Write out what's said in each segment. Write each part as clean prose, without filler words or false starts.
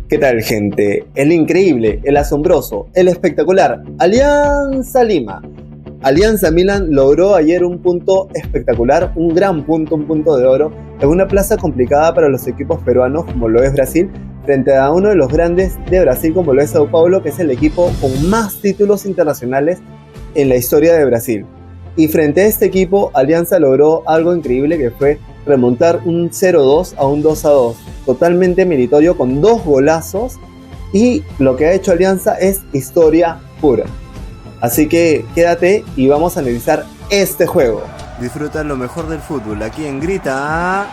¿Qué tal, gente? El increíble, el asombroso, el espectacular Alianza Lima. Alianza Milan logró ayer un punto espectacular, un gran punto, un punto de oro, en una plaza complicada para los equipos peruanos como lo es Brasil, frente a uno de los grandes de Brasil como lo es Sao Paulo, que es el equipo con más títulos internacionales en la historia de Brasil. Y frente a este equipo, Alianza logró algo increíble, que fue remontar un 0-2 a un 2-2, totalmente meritorio con dos golazos, y lo que ha hecho Alianza es historia pura. Así que quédate y vamos a analizar este juego. Disfruta lo mejor del fútbol aquí en Grita.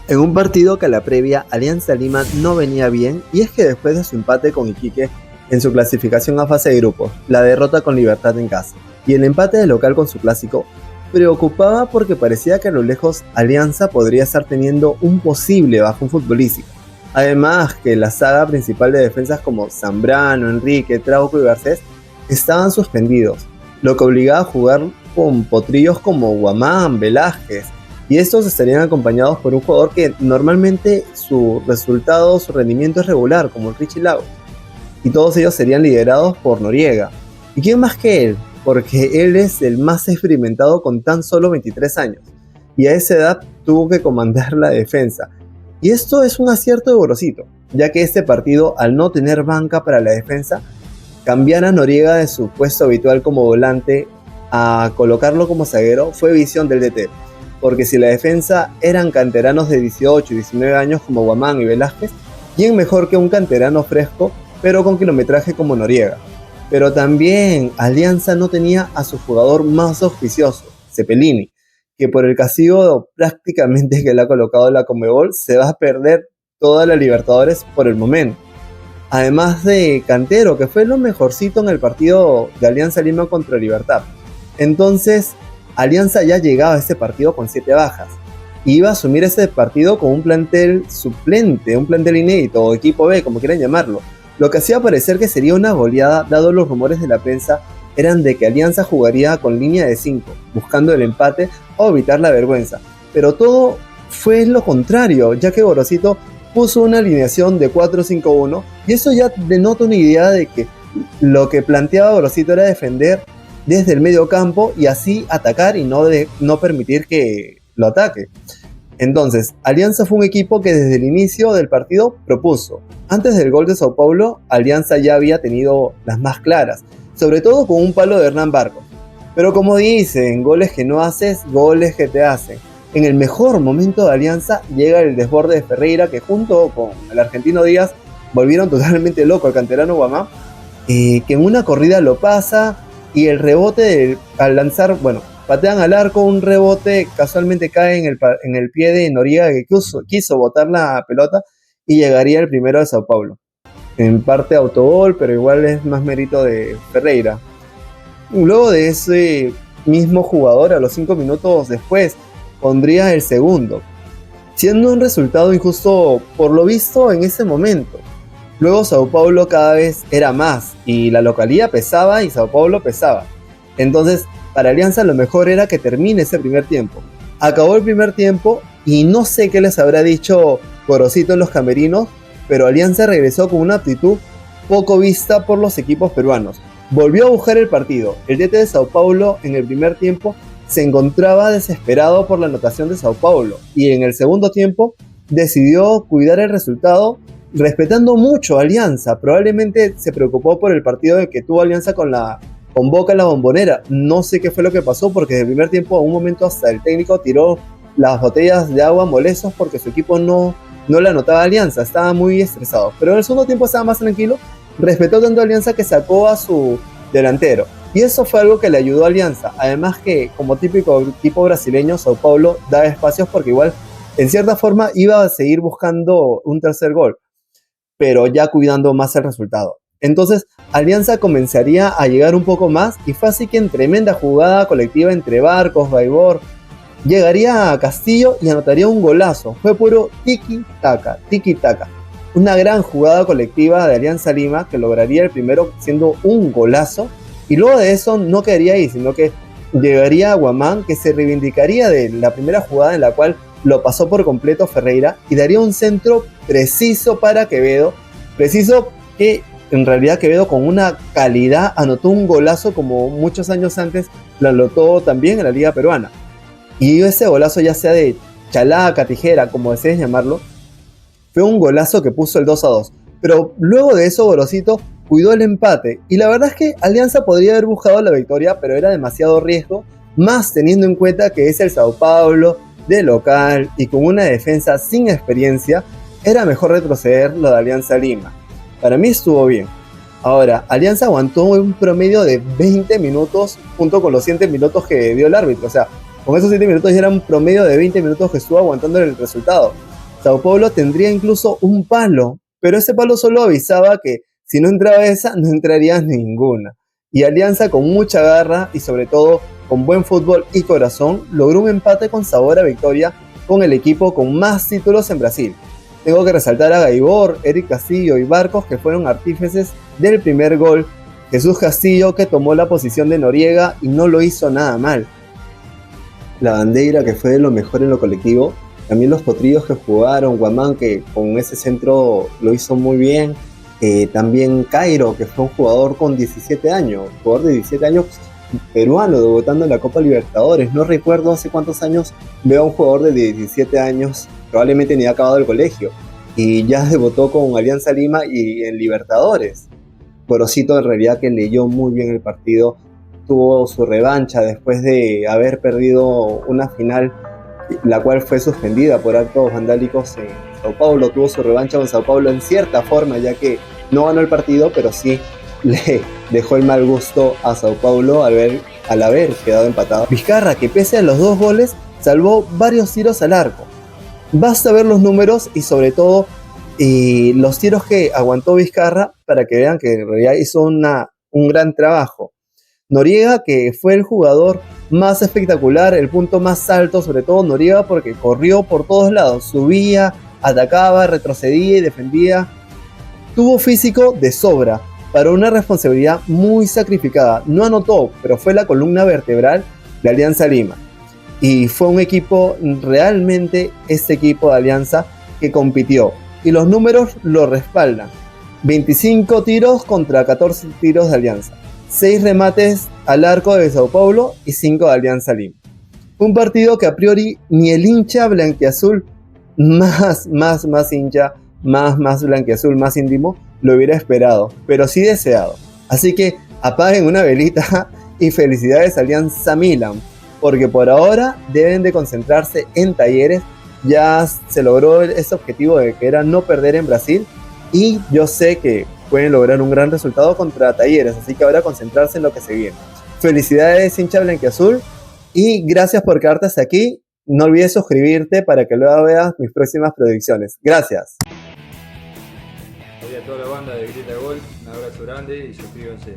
En un partido que a la previa Alianza Lima no venía bien, y es que después de su empate con Iquique en su clasificación a fase de grupos, la derrota con Libertad en casa y el empate de local con su clásico, preocupaba porque parecía que a lo lejos Alianza podría estar teniendo un posible bajón futbolístico. Además que la saga principal de defensas como Zambrano, Enrique, Trauco y Garcés estaban suspendidos, lo que obligaba a jugar con potrillos como Guamán, Velázquez, y estos estarían acompañados por un jugador que normalmente su resultado, su rendimiento es regular, como Richie Lago, y todos ellos serían liderados por Noriega. ¿Y quién más que él? Porque él es el más experimentado con tan solo 23 años, y a esa edad tuvo que comandar la defensa. Y esto es un acierto de Gorosito, ya que este partido, al no tener banca para la defensa, cambiar a Noriega de su puesto habitual como volante a colocarlo como zaguero fue visión del DT. Porque si la defensa eran canteranos de 18 y 19 años como Guamán y Velázquez, ¿quién mejor que un canterano fresco pero con kilometraje como Noriega? Pero también Alianza no tenía a su jugador más auspicioso, Cepelini, que por el castigo prácticamente que le ha colocado la Conmebol se va a perder toda la Libertadores por el momento. Además de Cantero, que fue lo mejorcito en el partido de Alianza Lima contra Libertad. Entonces, Alianza ya llegaba a este partido con 7 bajas. Y iba a asumir ese partido con un plantel suplente, un plantel inédito, o equipo B, como quieran llamarlo. Lo que hacía parecer que sería una goleada, dado los rumores de la prensa eran de que Alianza jugaría con línea de 5, buscando el empate o evitar la vergüenza. Pero todo fue lo contrario, ya que Gorosito puso una alineación de 4-5-1, y eso ya denota una idea de que lo que planteaba Gorosito era defender desde el medio campo y así atacar y no permitir que lo ataque. Entonces, Alianza fue un equipo que desde el inicio del partido propuso. Antes del gol de Sao Paulo, Alianza ya había tenido las más claras, sobre todo con un palo de Hernán Barcos. Pero como dicen, goles que no haces, goles que te hacen. En el mejor momento de Alianza llega el desborde de Ferreira, que junto con el argentino Díaz volvieron totalmente loco al canterano Guamán, que en una corrida lo pasa, y el rebote al lanzar, patean al arco, un rebote casualmente cae en el pie de Noriega, que quiso botar la pelota, y llegaría el primero de Sao Paulo. En parte autogol, pero igual es más mérito de Ferreira. Luego de ese mismo jugador, a los 5 minutos después, pondría el segundo, siendo un resultado injusto por lo visto en ese momento. Luego Sao Paulo cada vez era más, y la localía pesaba y Sao Paulo pesaba. Entonces, para Alianza lo mejor era que termine ese primer tiempo. Acabó el primer tiempo y no sé qué les habrá dicho Gorosito en los camerinos, pero Alianza regresó con una actitud poco vista por los equipos peruanos. Volvió a buscar el partido. El DT de Sao Paulo en el primer tiempo se encontraba desesperado por la anotación de Sao Paulo, y en el segundo tiempo decidió cuidar el resultado, respetando mucho a Alianza. Probablemente se preocupó por el partido que tuvo Alianza con Boca en la Bombonera. No sé qué fue lo que pasó, porque desde el primer tiempo a un momento hasta el técnico tiró las botellas de agua molestos porque su equipo no le anotaba a Alianza, estaba muy estresado. Pero en el segundo tiempo estaba más tranquilo, respetó tanto a Alianza que sacó a su delantero. Y eso fue algo que le ayudó a Alianza. Además que, como típico equipo brasileño, Sao Paulo daba espacios porque igual, en cierta forma, iba a seguir buscando un tercer gol, pero ya cuidando más el resultado. Entonces, Alianza comenzaría a llegar un poco más, y fue así que en tremenda jugada colectiva entre Barcos, Baibor, llegaría a Castillo y anotaría un golazo. Fue puro tiki-taka, tiki-taka. Una gran jugada colectiva de Alianza Lima que lograría el primero siendo un golazo, y luego de eso no quedaría ahí, sino que llegaría a Guamán, que se reivindicaría de la primera jugada en la cual lo pasó por completo Ferreira y daría un centro preciso para Quevedo, preciso que en realidad Quevedo con una calidad anotó un golazo como muchos años antes lo anotó también en la Liga Peruana. Y ese golazo, ya sea de chalaca, tijera, como desees llamarlo, fue un golazo que puso el 2-2. Pero luego de eso, Gorosito cuidó el empate. Y la verdad es que Alianza podría haber buscado la victoria, pero era demasiado riesgo, más teniendo en cuenta que es el Sao Paulo de local y con una defensa sin experiencia, era mejor retroceder lo de Alianza Lima. Para mí estuvo bien. Ahora, Alianza aguantó un promedio de 20 minutos junto con los 7 minutos que dio el árbitro. O sea, con esos 7 minutos ya era un promedio de 20 minutos que estuvo aguantando el resultado. Sao Paulo tendría incluso un palo, pero ese palo solo avisaba que si no entraba esa, no entraría ninguna. Y Alianza, con mucha garra y sobre todo con buen fútbol y corazón, logró un empate con sabor a victoria con el equipo con más títulos en Brasil. Tengo que resaltar a Gaibor, Eric Castillo y Barcos, que fueron artífices del primer gol. Jesús Castillo, que tomó la posición de Noriega y no lo hizo nada mal. La Bandeira, que fue de lo mejor en lo colectivo. También los potrillos que jugaron, Guamán, que con ese centro lo hizo muy bien. También Cairo, que fue un jugador con 17 años, jugador de 17 años peruano, debutando en la Copa Libertadores. No recuerdo hace cuántos años veo a un jugador de 17 años, probablemente ni ha acabado el colegio, y ya debutó con Alianza Lima y en Libertadores. Gorosito en realidad que leyó muy bien el partido, tuvo su revancha después de haber perdido una final, la cual fue suspendida por actos vandálicos en Sao Paulo. Tuvo su revancha con Sao Paulo en cierta forma, ya que no ganó el partido, pero sí le dejó el mal gusto a Sao Paulo al haber quedado empatado. Vizcarra, que pese a los 2 goles, salvó varios tiros al arco. Basta ver los números y sobre todo los tiros que aguantó Vizcarra para que vean que en realidad hizo un gran trabajo. Noriega, que fue el jugador más espectacular, el punto más alto, sobre todo Noriega, porque corrió por todos lados, subía, atacaba, retrocedía y defendía. Tuvo físico de sobra para una responsabilidad muy sacrificada. No anotó, pero fue la columna vertebral de Alianza Lima. Y fue un equipo, realmente este equipo de Alianza, que compitió. Y los números lo respaldan. 25 tiros contra 14 tiros de Alianza. 6 remates al arco de Sao Paulo y 5 de Alianza Lima. Un partido que a priori ni el hincha blanquiazul más hincha, más blanquiazul, más íntimo, lo hubiera esperado, pero sí deseado. Así que apaguen una velita y felicidades a Alianza Milan, porque por ahora deben de concentrarse en Talleres. Ya se logró ese objetivo de que era no perder en Brasil, y yo sé que pueden lograr un gran resultado contra Talleres, así que ahora concentrarse en lo que se viene. Felicidades, hincha blanquiazul, y gracias por quedarte hasta aquí. No olvides suscribirte para que luego veas mis próximas predicciones. Gracias. Oye, a toda la banda de Grita Gol, un abrazo grande y suscríbanse.